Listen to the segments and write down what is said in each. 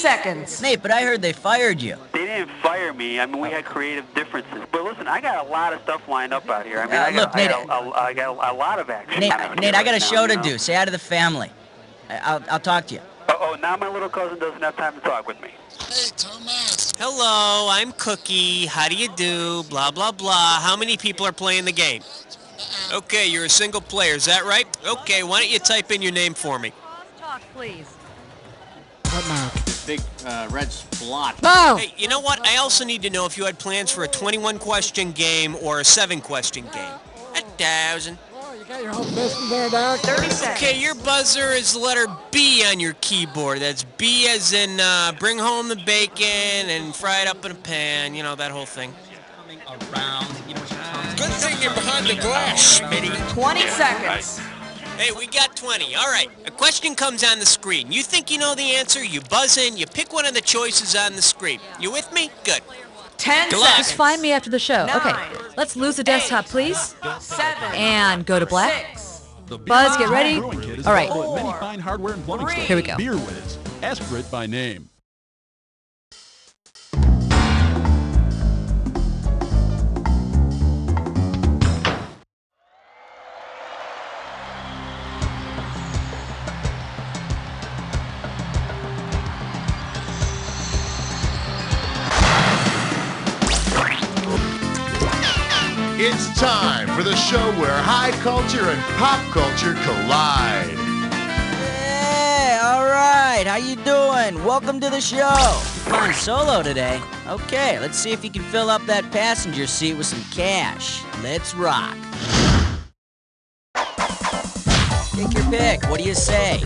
seconds. Nate, but I heard they fired you. They didn't fire me. I mean, we had creative differences. But listen, I got a lot of stuff lined up out here. I mean, I got a lot of action. Nate, I got a show to do. do. Say hi to the family. I'll talk to you. Oh, now my little cousin doesn't have time to talk with me. Hey, Thomas. Hello, I'm Cookie. How do you do? Blah, blah, blah. How many people are playing the game? Okay, you're a single player. Is that right? Okay, why don't you type in your name for me? Talk, please. What mark? Big red splotch. No! Hey, you know what? I also need to know if you had plans for a 21-question game or a 7-question game. 1,000. Oh, you got your whole business there, Doc? 30 seconds. Okay, your buzzer is the letter B on your keyboard. That's B as in bring home the bacon and fry it up in a pan. You know, that whole thing. Good thing you're behind the glass, Smitty. 20 seconds. Hey, we got 20. All right, a question comes on the screen. You think you know the answer, you buzz in, you pick one of the choices on the screen. You with me? Good. 10 Good luck. seconds. Just find me after the show. Okay, 9, let's lose the desktop, please. 7, And go to black. 6, Buzz, get ready. All right. Many fine hardware and plumbing stores. Here we go. Beer Whiz. Ask for it by name. It's time for the show where high culture and pop culture collide. Hey, all right. How you doing? Welcome to the show. Flying solo today. Okay, let's see if you can fill up that passenger seat with some cash. Let's rock. Take your pick. What do you say?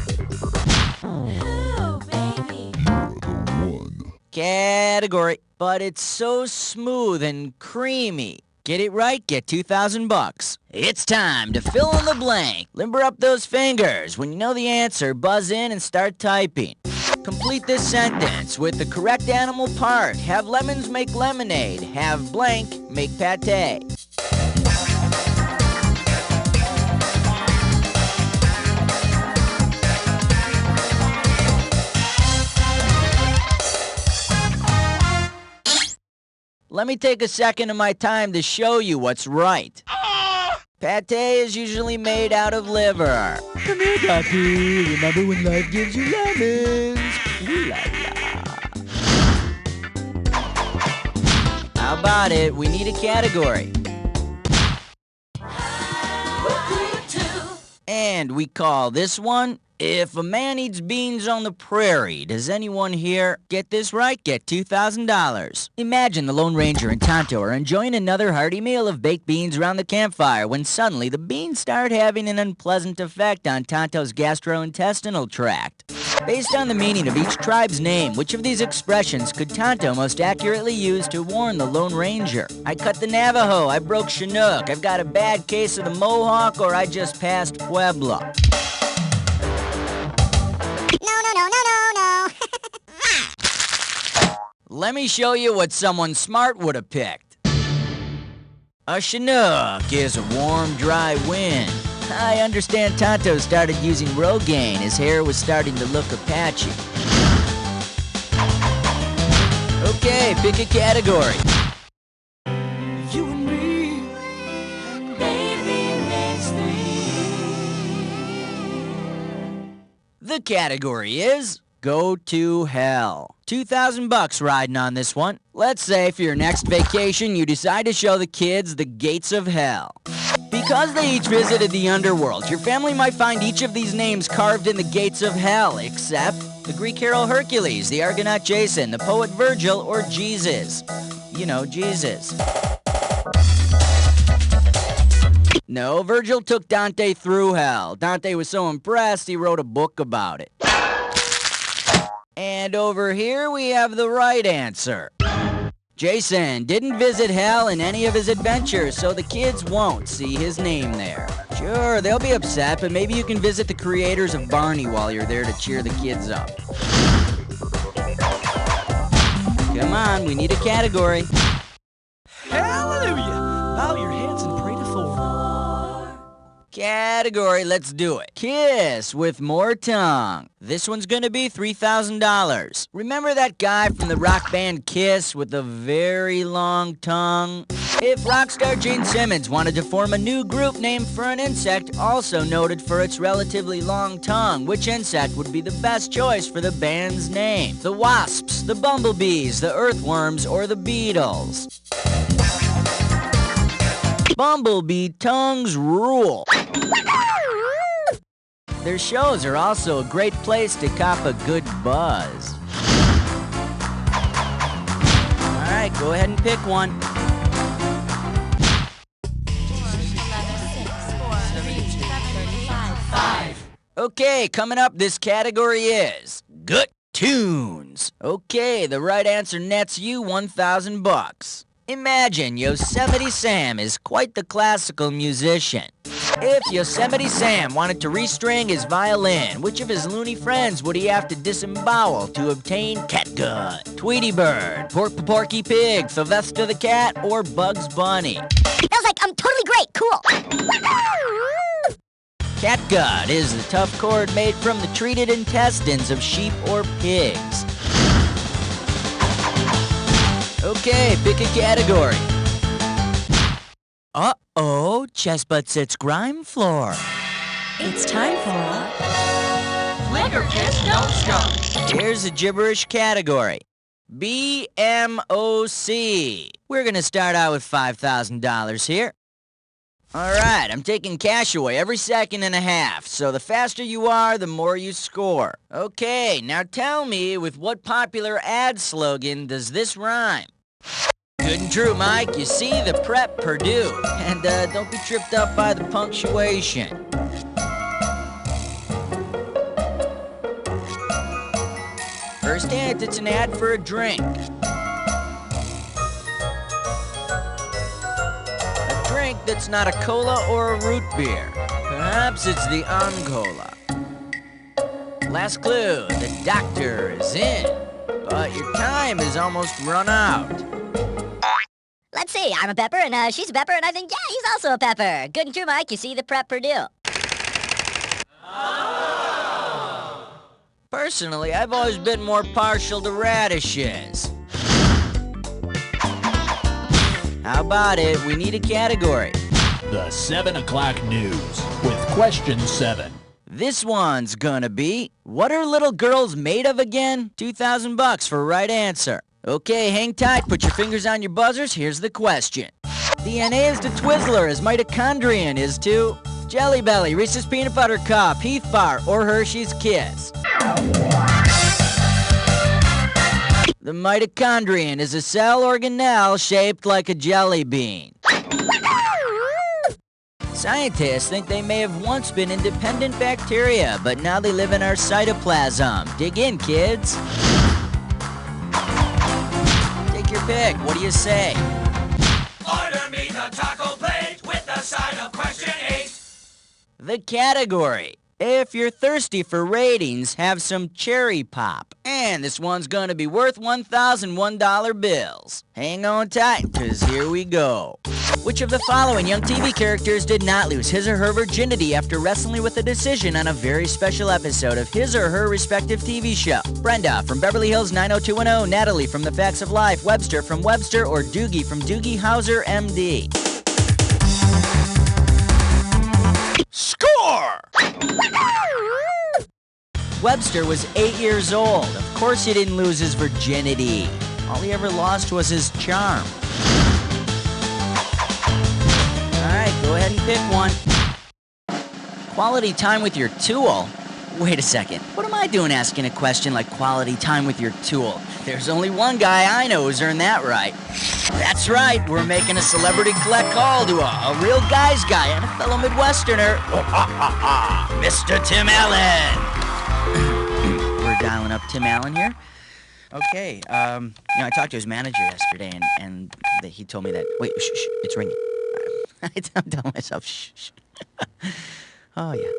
Category. But it's so smooth and creamy. Get it right, get $2,000. It's time to fill in the blank. Limber up those fingers. When you know the answer, buzz in and start typing. Complete this sentence with the correct animal part. Have lemons make lemonade. Have blank make pate. Let me take a second of my time to show you what's right. Pate is usually made out of liver. Come here, Papi. Remember when life gives you lemons? Ooh la la. How about it? We need a category. And we call this one, If a Man Eats Beans on the Prairie. Does anyone here get this right? Get $2,000. Imagine the Lone Ranger and Tonto are enjoying another hearty meal of baked beans around the campfire when suddenly the beans start having an unpleasant effect on Tonto's gastrointestinal tract. Based on the meaning of each tribe's name, which of these expressions could Tonto most accurately use to warn the Lone Ranger? I cut the Navajo, I broke Chinook, I've got a bad case of the Mohawk, or I just passed Puebla. No. Let me show you what someone smart would have picked. A Chinook is a warm, dry wind. I understand Tonto started using Rogaine. His hair was starting to look Apache. Okay, pick a category. You and me, baby, makes me. The category is Go to Hell. $2,000 riding on this one. Let's say for your next vacation, you decide to show the kids the gates of hell. Because they each visited the underworld, your family might find each of these names carved in the gates of hell, except the Greek hero Hercules, the Argonaut Jason, the poet Virgil, or Jesus. You know, Jesus. No, Virgil took Dante through hell. Dante was so impressed, he wrote a book about it. And over here we have the right answer. Jason didn't visit hell in any of his adventures, so the kids won't see his name there. Sure, they'll be upset, but maybe you can visit the creators of Barney while you're there to cheer the kids up. Come on, we need a category. Hallelujah! Bow your heads and pray to Thor. Category, let's do it. Kiss with more tongue. This one's gonna be $3,000. Remember that guy from the rock band Kiss with the very long tongue? If rock star Gene Simmons wanted to form a new group named for an insect also noted for its relatively long tongue, which insect would be the best choice for the band's name? The wasps, the bumblebees, the earthworms, or the beetles? Bumblebee tongues rule. Their shows are also a great place to cop a good buzz. All right, go ahead and pick one. Okay, coming up, this category is Good Tunes. Okay, the right answer nets you $1,000. Imagine Yosemite Sam is quite the classical musician. If Yosemite Sam wanted to restring his violin, which of his loony friends would he have to disembowel to obtain catgut? Tweety Bird, Porky Pig, Sylvester the Cat, or Bugs Bunny? I was like, I'm totally great, cool. Catgut is the tough cord made from the treated intestines of sheep or pigs. Okay, pick a category. Uh-oh, Chestbutt sits grime floor. It's time for Liquor Kiss Don't Stop. Here's a gibberish category. BMOC. We're gonna start out with $5,000 here. All right, I'm taking cash away every second and a half, so the faster you are, the more you score. Okay, now tell me, with what popular ad slogan does this rhyme? Good and true, Mike. You see, the prep Purdue. And don't be tripped up by the punctuation. First hint, it's an ad for a drink. A drink that's not a cola or a root beer. Perhaps it's the Ancola. Last clue, the doctor is in. But your time is almost run out. Let's see, I'm a pepper, and she's a pepper, and I think, yeah, he's also a pepper. Good and true, Mike. You see the prep Purdue. Personally, I've always been more partial to radishes. How about it? We need a category. The 7 o'clock news with question 7. This one's gonna be, what are little girls made of again? $2,000 for right answer. Okay, hang tight, put your fingers on your buzzers, here's the question. DNA is to Twizzler as mitochondrion is to Jelly Belly, Reese's Peanut Butter Cup, Heath Bar, or Hershey's Kiss. The mitochondrion is a cell organelle shaped like a jelly bean. Scientists think they may have once been independent bacteria, but now they live in our cytoplasm. Dig in, kids. Take your pick. What do you say? Order me the taco plate with the side of question 8. The category. If you're thirsty for ratings, have some cherry pop. And this one's gonna be worth $1,001 bills. Hang on tight, cause here we go. Which of the following young TV characters did not lose his or her virginity after wrestling with a decision on a very special episode of his or her respective TV show? Brenda from Beverly Hills 90210, Natalie from The Facts of Life, Webster from Webster, or Doogie from Doogie Howser, MD? Score! Webster was 8 years old. Of course he didn't lose his virginity. All he ever lost was his charm. Alright, go ahead and pick one. Quality time with your tool? Wait a second. What am I doing asking a question like quality time with your tool? There's only one guy I know who's earned that right. That's right, we're making a celebrity collect call to a real guy's guy and a fellow Midwesterner. Mr. Tim Allen. We're dialing up Tim Allen here. Okay, I talked to his manager yesterday, and he told me that... Wait, shh, it's ringing. I'm telling myself, shh. Oh, yeah.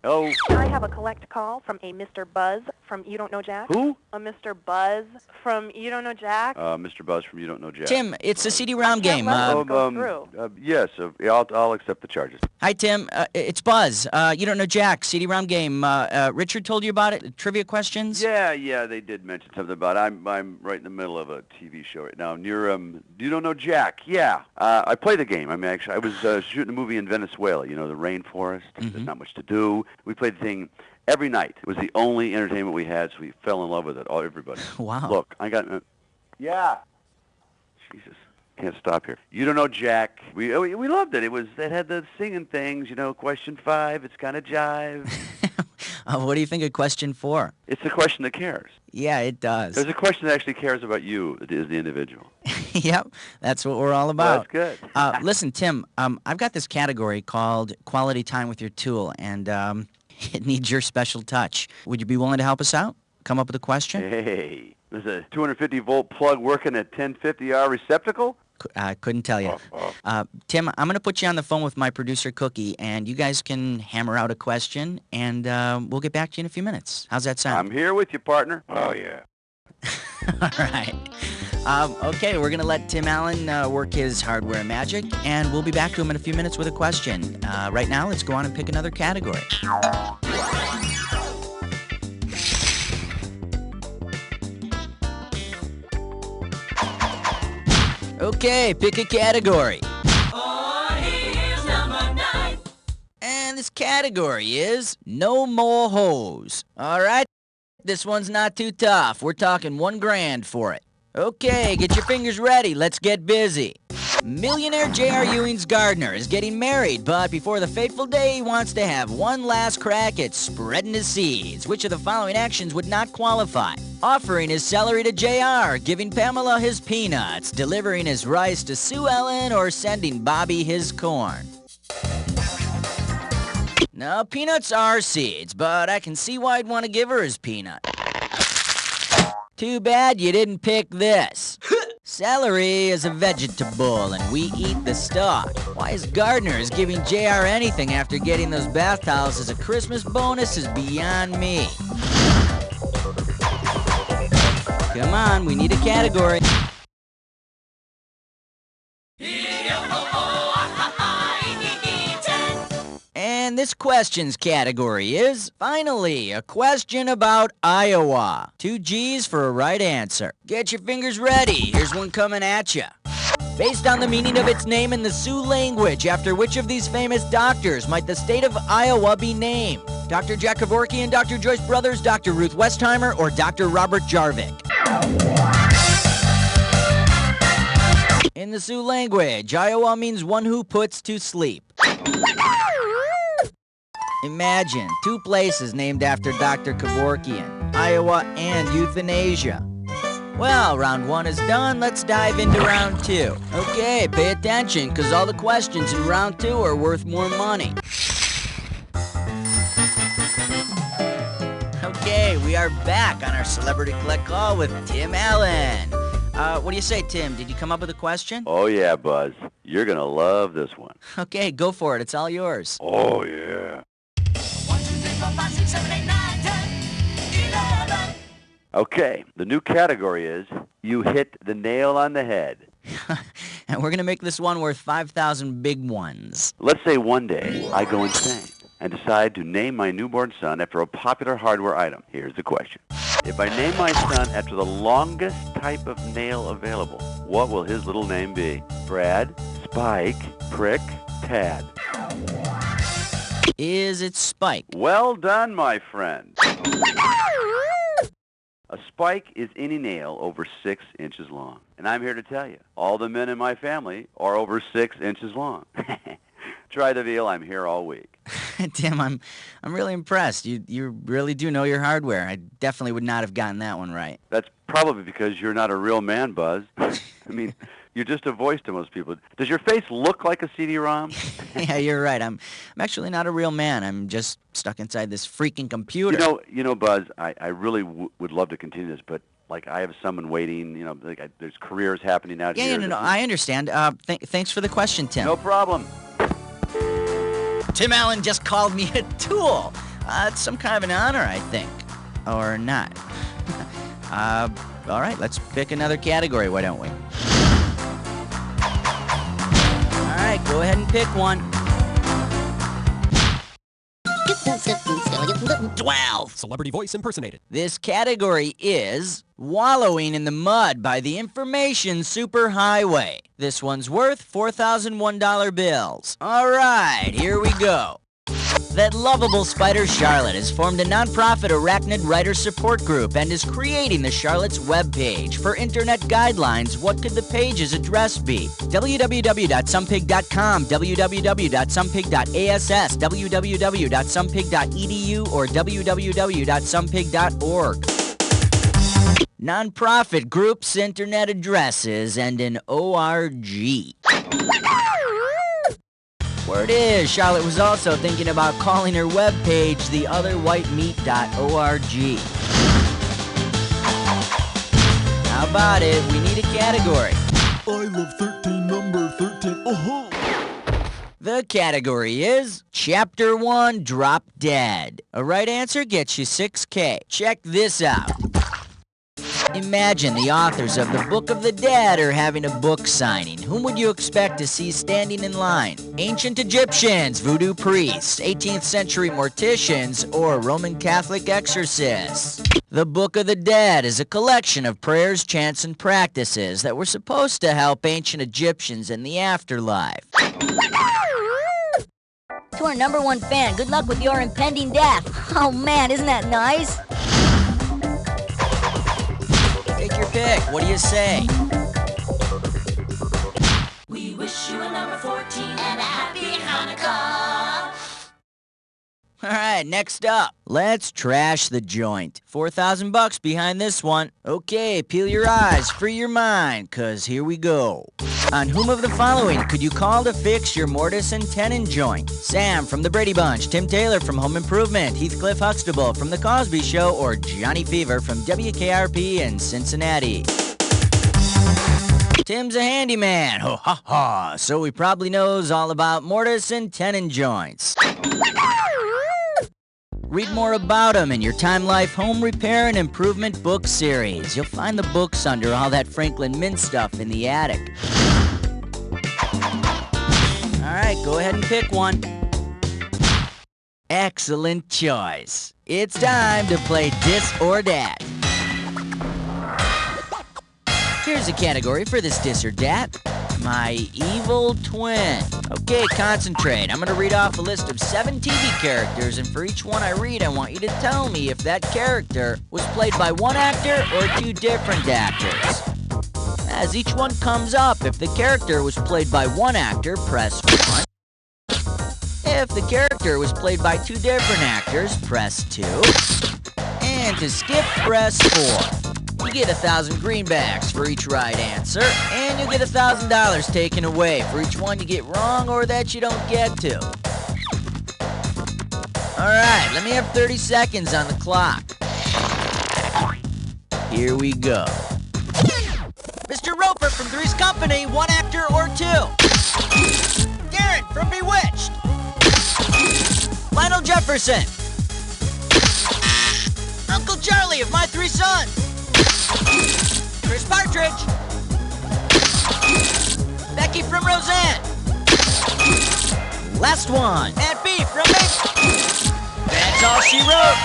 Oh. I have a collect call from a Mr. Buzz from You Don't Know Jack. Who? a Mr. Buzz from You Don't Know Jack? Mr. Buzz from You Don't Know Jack. Tim, it's a CD-ROM game. Yes, I'll accept the charges. Hi, Tim. It's Buzz. You Don't Know Jack, CD-ROM game. Richard told you about it? Trivia questions? Yeah, they did mention something about it. I'm right in the middle of a TV show right now. Near, You Don't Know Jack. Yeah. I play the game. I mean, actually, I was shooting a movie in Venezuela, the rainforest. There's not much to do. We played the thing every night. It was the only entertainment we had, so we fell in love with it, everybody. Wow. Look, I got... yeah. Jesus. Can't stop here. You Don't Know Jack. We loved it. It had the singing things, question 5, it's kind of jive. What do you think of question 4? It's a question that cares. Yeah, it does. There's a question that actually cares about you as the individual. Yep, that's what we're all about. Well, that's good. Listen, Tim, I've got this category called Quality Time with Your Tool, and it needs your special touch. Would you be willing to help us out? Come up with a question? Hey, there's a 250-volt plug working at 1050R receptacle? Couldn't tell you. Tim, I'm going to put you on the phone with my producer, Cookie, and you guys can hammer out a question, and we'll get back to you in a few minutes. How's that sound? I'm here with you, partner. Oh, yeah. All right. Okay, we're going to let Tim Allen work his hardware magic, and we'll be back to him in a few minutes with a question. Right now, let's go on and pick another category. Okay, pick a category. Here's number 9. And this category is No More Hoes. All right, this one's not too tough. We're talking $1,000 for it. Okay, get your fingers ready. Let's get busy. Millionaire J.R. Ewing's gardener is getting married, but before the fateful day, he wants to have one last crack at spreading his seeds. Which of the following actions would not qualify? Offering his celery to J.R., giving Pamela his peanuts, delivering his rice to Sue Ellen, or sending Bobby his corn? Now, peanuts are seeds, but I can see why I'd want to give her his peanut. Too bad you didn't pick this. Celery is a vegetable, and we eat the stalk. Why his gardener is giving JR anything after getting those bath towels as a Christmas bonus is beyond me. Come on, we need a category. And this questions category is, finally, a question about Iowa. 2 G's for a right answer. Get your fingers ready. Here's one coming at you. Based on the meaning of its name in the Sioux language, after which of these famous doctors might the state of Iowa be named? Dr. Jack Kevorkian, Dr. Joyce Brothers, Dr. Ruth Westheimer, or Dr. Robert Jarvik? In the Sioux language, Iowa means one who puts to sleep. Imagine 2 places named after Dr. Kevorkian, Iowa and euthanasia. Well, round 1 is done. Let's dive into round 2. Okay, pay attention, because all the questions in round 2 are worth more money. Okay, we are back on our Celebrity Collect Call with Tim Allen. What do you say, Tim? Did you come up with a question? Oh, yeah, Buzz. You're going to love this one. Okay, go for it. It's all yours. Oh, yeah. 1, 2, 3, 4, 5, 6, 7, 8, 9, 10, 11. Okay, the new category is You Hit the Nail on the Head. And we're going to make this one worth 5,000 big ones. Let's say one day I go insane and decide to name my newborn son after a popular hardware item. Here's the question. If I name my son after the longest type of nail available, what will his little name be? Brad, Spike, Prick, Tad? Is it Spike? Well done, my friend. A spike is any nail over 6 inches long. And I'm here to tell you, all the men in my family are over 6 inches long. Try the veal. I'm here all week. Tim, I'm really impressed. You really do know your hardware. I definitely would not have gotten that one right. That's probably because you're not a real man, Buzz. I mean, you're just a voice to most people. Does your face look like a CD-ROM? Yeah, you're right. I'm actually not a real man. I'm just stuck inside this freaking computer. You know, Buzz, I really would love to continue this, but like I have someone waiting, there's careers happening out here. Yeah, no, I understand. Thanks for the question, Tim. No problem. Tim Allen just called me a tool. It's some kind of an honor, I think. Or not. All right, let's pick another category, why don't we? All right, go ahead and pick one. 12. Celebrity voice impersonated. This category is Wallowing in the Mud by the Information Superhighway. This one's worth $4,001 bills. All right, here we go. That lovable spider Charlotte has formed a nonprofit arachnid writer support group and is creating the Charlotte's webpage. For internet guidelines, what could the page's address be? www.somepig.com, www.somepig.ass, www.somepig.edu, or www.somepig.org. Nonprofit groups, internet addresses, and an ORG. Word is, Charlotte was also thinking about calling her webpage theotherwhitemeat.org. How about it? We need a category. I love 13, number 13. Oh-ho! The category is Chapter 1, Drop Dead. A right answer gets you $6K. Check this out. Imagine the authors of the Book of the Dead are having a book signing. Whom would you expect to see standing in line? Ancient Egyptians, voodoo priests, 18th century morticians, or Roman Catholic exorcists? The Book of the Dead is a collection of prayers, chants, and practices that were supposed to help ancient Egyptians in the afterlife. To our #1 fan, good luck with your impending death. Oh man, isn't that nice? Take your pick. What do you say? We wish you a number 14 and a happy Hanukkah. All right, next up, let's trash the joint. $4,000 behind this one. Okay, peel your eyes, free your mind, 'cause here we go. On whom of the following could you call to fix your mortise and tenon joint? Sam from the Brady Bunch, Tim Taylor from Home Improvement, Heathcliff Huxtable from The Cosby Show, or Johnny Fever from WKRP in Cincinnati? Tim's a handyman, ho ha ha, so he probably knows all about mortise and tenon joints. Read more about him in your Time Life Home Repair and Improvement book series. You'll find the books under all that Franklin Mint stuff in the attic. All right, go ahead and pick one. Excellent choice. It's time to play Dis or Dat. Here's a category for this Dis or Dat. My evil twin. Okay, concentrate. I'm going to read off a list of 7 TV characters, and for each one I read, I want you to tell me if that character was played by one actor or 2 different actors. As each one comes up, if the character was played by one actor, press 1. If the character was played by 2 different actors, press 2. And to skip, press 4. You get 1,000 greenbacks for each right answer, and you'll get $1,000 taken away for each one you get wrong or that you don't get to. All right, let me have 30 seconds on the clock. Here we go. Mr. Roper from Three's Company, 1 actor or 2? Darren from Bewitched. Lionel Jefferson. Uncle Charlie of My 3 Sons. Chris Partridge. Becky from Roseanne. Last one. Aunt B from me. That's all she wrote.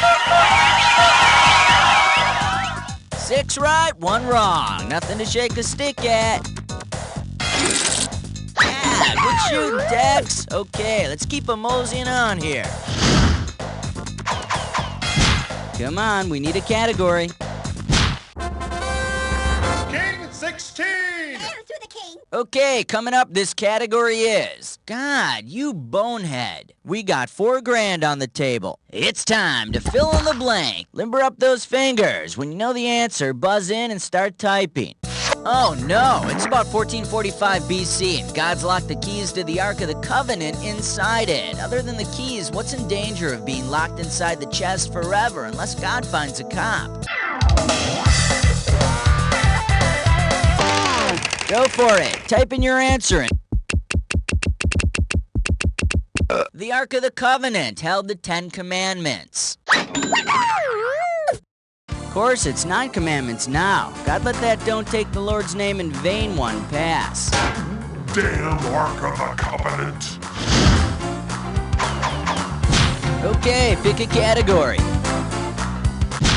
6 right, 1 wrong. Nothing to shake a stick at. Yeah, good shooting, Dex. Okay, let's keep a moseying on here. Come on, we need a category. King 16! Okay, coming up, this category is... God, you bonehead. We got $4 grand on the table. It's time to fill in the blank. Limber up those fingers. When you know the answer, buzz in and start typing. Oh no, it's about 1445 BC, and God's locked the keys to the Ark of the Covenant inside it. Other than the keys, what's in danger of being locked inside the chest forever unless God finds a cop? Go for it. Type in your answer in. The Ark of the Covenant held the 10 Commandments. course, it's 9 commandments now. God let that don't take the Lord's name in vain one pass. Damn Ark of the Covenant. Okay, pick a category.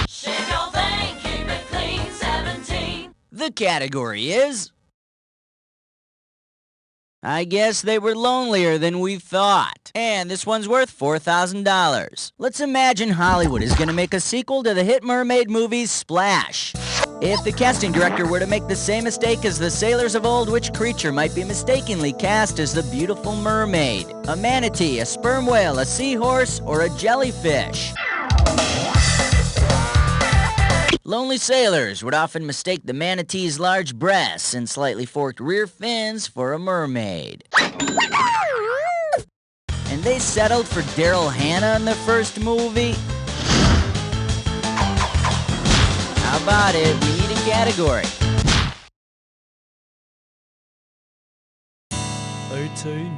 Shave your vein, keep it clean, 17. The category is... I guess they were lonelier than we thought. And this one's worth $4,000. Let's imagine Hollywood is going to make a sequel to the hit mermaid movie Splash. If the casting director were to make the same mistake as the sailors of old, which creature might be mistakenly cast as the beautiful mermaid? A manatee, a sperm whale, a seahorse, or a jellyfish? Lonely sailors would often mistake the manatee's large breasts and slightly forked rear fins for a mermaid. And they settled for Daryl Hannah in the first movie? How about it? We need a category. 18.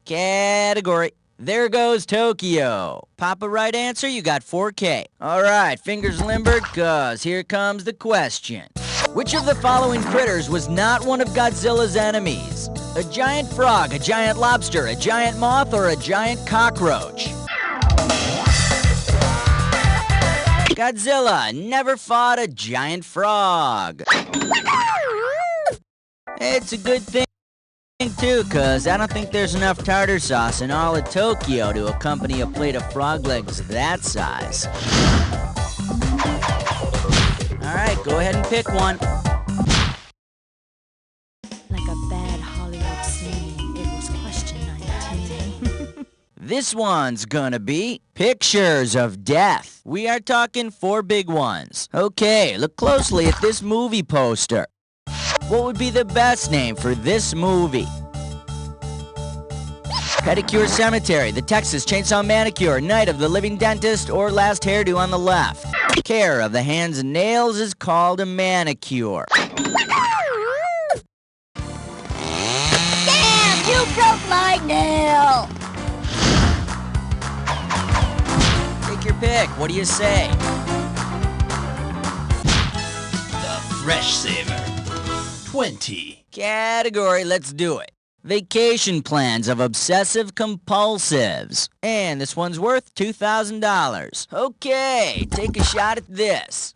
Category. There goes Tokyo. Pop a right answer, you got 4K. All right, fingers limbered, cause here comes the question. Which of the following critters was not one of Godzilla's enemies? A giant frog, a giant lobster, a giant moth, or a giant cockroach? Godzilla never fought a giant frog. It's a good thing too, cause I don't think there's enough tartar sauce in all of Tokyo to accompany a plate of frog legs that size. Alright, go ahead and pick one. Like a bad Hollywood scene, it was question 19. This one's gonna be pictures of death. We are talking 4 big ones. Okay, look closely at this movie poster. What would be the best name for this movie? Pedicure Cemetery, The Texas Chainsaw Manicure, Night of the Living Dentist, or Last Hairdo on the left. Care of the hands and nails is called a manicure. Damn, you broke my nail! Take your pick. What do you say? The Fresh Saver. 20. Category, let's do it. Vacation plans of obsessive compulsives. And this one's worth $2,000. Okay, take a shot at this.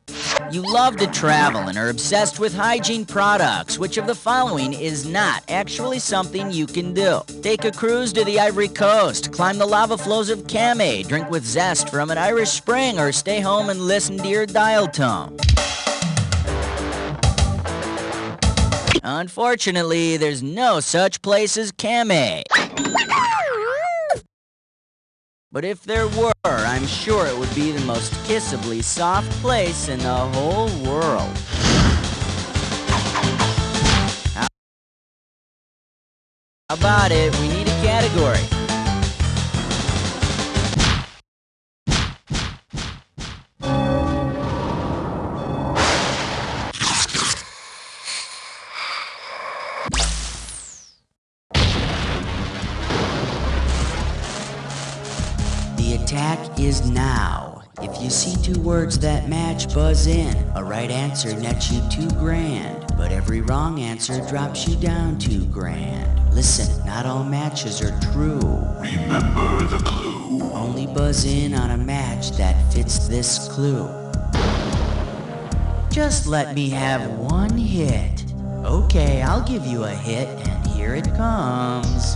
You love to travel and are obsessed with hygiene products. Which of the following is not actually something you can do? Take a cruise to the Ivory Coast, climb the lava flows of Kameh, drink with zest from an Irish spring, or stay home and listen to your dial tone. Unfortunately, there's no such place as Kameh. But if there were, I'm sure it would be the most kissably soft place in the whole world. How about it? We need a category. The attack is now. If you see 2 words that match, buzz in. A right answer nets you $2,000, but every wrong answer drops you down $2,000. Listen, not all matches are true. Remember the clue. Only buzz in on a match that fits this clue. Just let me have 1 hit. Okay, I'll give you a hit, and here it comes.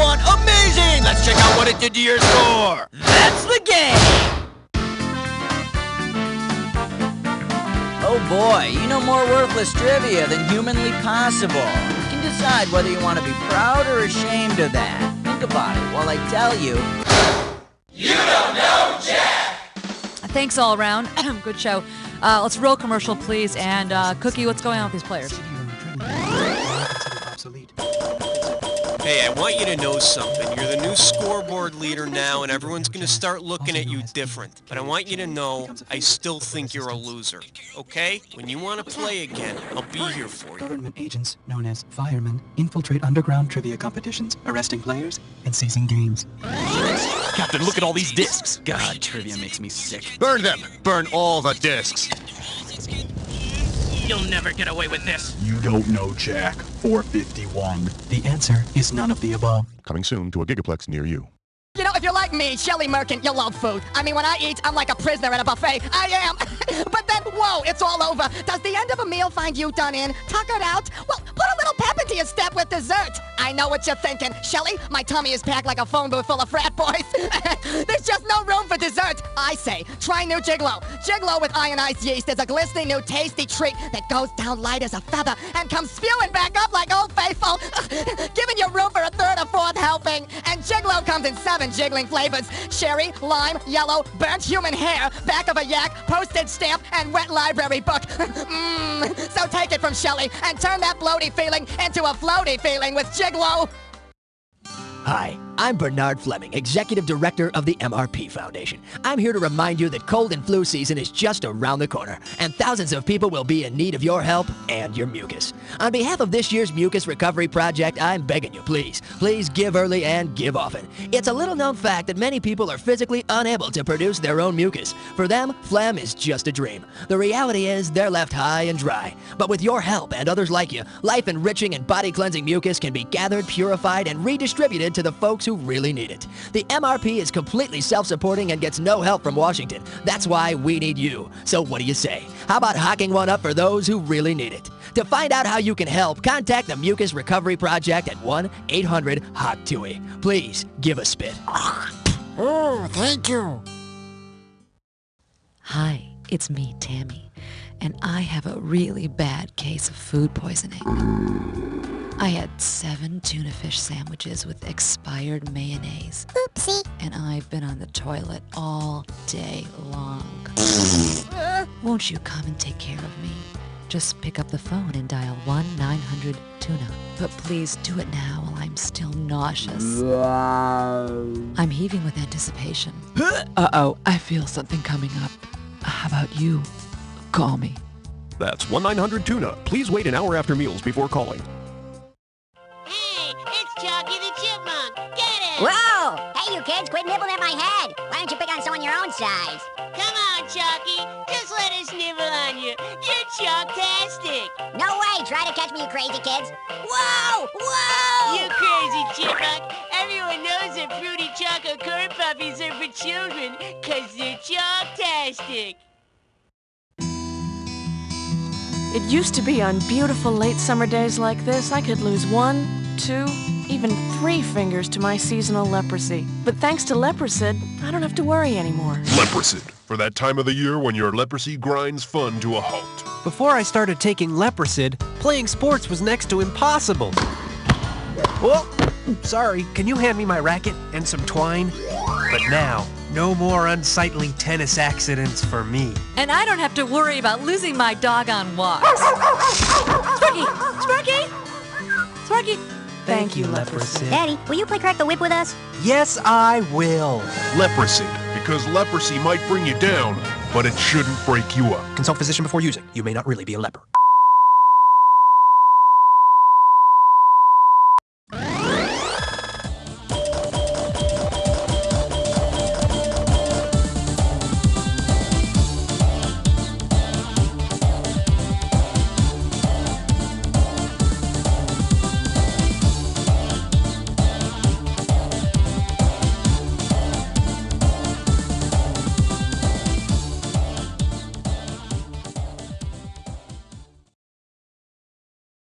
one. Amazing! Let's check out what it did to your score. That's the game! Oh boy, you know more worthless trivia than humanly possible. You can decide whether you want to be proud or ashamed of that. Think about it while I tell you. You don't know Jack! Thanks all around. Good show. Let's roll commercial, please. And Cookie, what's going on with these players? Hey, I want you to know something. You're the new scoreboard leader now, and everyone's going to start looking at you different. But I want you to know I still think you're a loser, okay? When you want to play again, I'll be here for you. Government agents, known as firemen, infiltrate underground trivia competitions, arresting players and seizing games. Captain, look at all these discs. God, trivia makes me sick. Burn them! Burn all the discs! You'll never get away with this. You don't know Jack. 451. The answer is none of the above. Coming soon to a Gigaplex near you. You know, if you're like me, Shelley Merkin, you love food. I mean, when I eat, I'm like a prisoner at a buffet. I am. But then, whoa, it's all over. Does the end of a meal find you done in, tuckered out? Well, put a little pep into your step with dessert. I know what you're thinking. Shelley, my tummy is packed like a phone booth full of frat boys. There's just no room for dessert. I say, try new Jiglo. Jiglo with ionized yeast is a glistening new tasty treat that goes down light as a feather and comes spewing back up like Old Faithful, giving you room for a third or fourth helping. And Jiglo comes in 7 jiggling flavors: cherry, lime, yellow, burnt human hair, back of a yak, postage stamp, and wet library book. So take it from Shelley and turn that bloaty feeling into a floaty feeling with Jiglo. Hi, I'm Bernard Fleming, Executive Director of the MRP Foundation. I'm here to remind you that cold and flu season is just around the corner, and thousands of people will be in need of your help and your mucus. On behalf of this year's Mucus Recovery Project, I'm begging you, please give early and give often. It's a little-known fact that many people are physically unable to produce their own mucus. For them, phlegm is just a dream. The reality is they're left high and dry. But with your help and others like you, life-enriching and body-cleansing mucus can be gathered, purified, and redistributed to the folks who really need it. The MRP is completely self-supporting and gets no help from Washington. That's why we need you. So what do you say? How about hocking one up for those who really need it? To find out how you can help, contact the Mucus Recovery Project at 1-800-HOT-TUI. Please give a spit. Oh, thank you. Hi, it's me, Tammy, and I have a really bad case of food poisoning. I had 7 tuna fish sandwiches with expired mayonnaise. Oopsie. And I've been on the toilet all day long. Won't you come and take care of me? Just pick up the phone and dial 1-900-TUNA. But please do it now while I'm still nauseous. I'm heaving with anticipation. Uh-oh, I feel something coming up. How about you? Call me. That's 1-900-TUNA. Please wait an hour after meals before calling. Whoa! Hey, you kids, quit nibbling at my head. Why don't you pick on someone your own size? Come on, Chalky. Just let us nibble on you. You're chalktastic. No way! Try to catch me, you crazy kids. Whoa! Whoa! You crazy chipmunk. Everyone knows that fruity chocolate corn puppies are for children, 'cause they're chalktastic. It used to be on beautiful late summer days like this, I could lose 1, 2, even 3 fingers to my seasonal leprosy. But thanks to Leprocid, I don't have to worry anymore. Leprocid, for that time of the year when your leprosy grinds fun to a halt. Before I started taking Leprocid, playing sports was next to impossible. Oh, sorry, can you hand me my racket and some twine? But now, no more unsightly tennis accidents for me. And I don't have to worry about losing my dog on walks. Sparky! Sparky! Sparky! Thank you, Leprocid. Daddy, will you play Crack the Whip with us? Yes, I will. Leprocid, because leprosy might bring you down, but it shouldn't break you up. Consult physician before using. You may not really be a leper.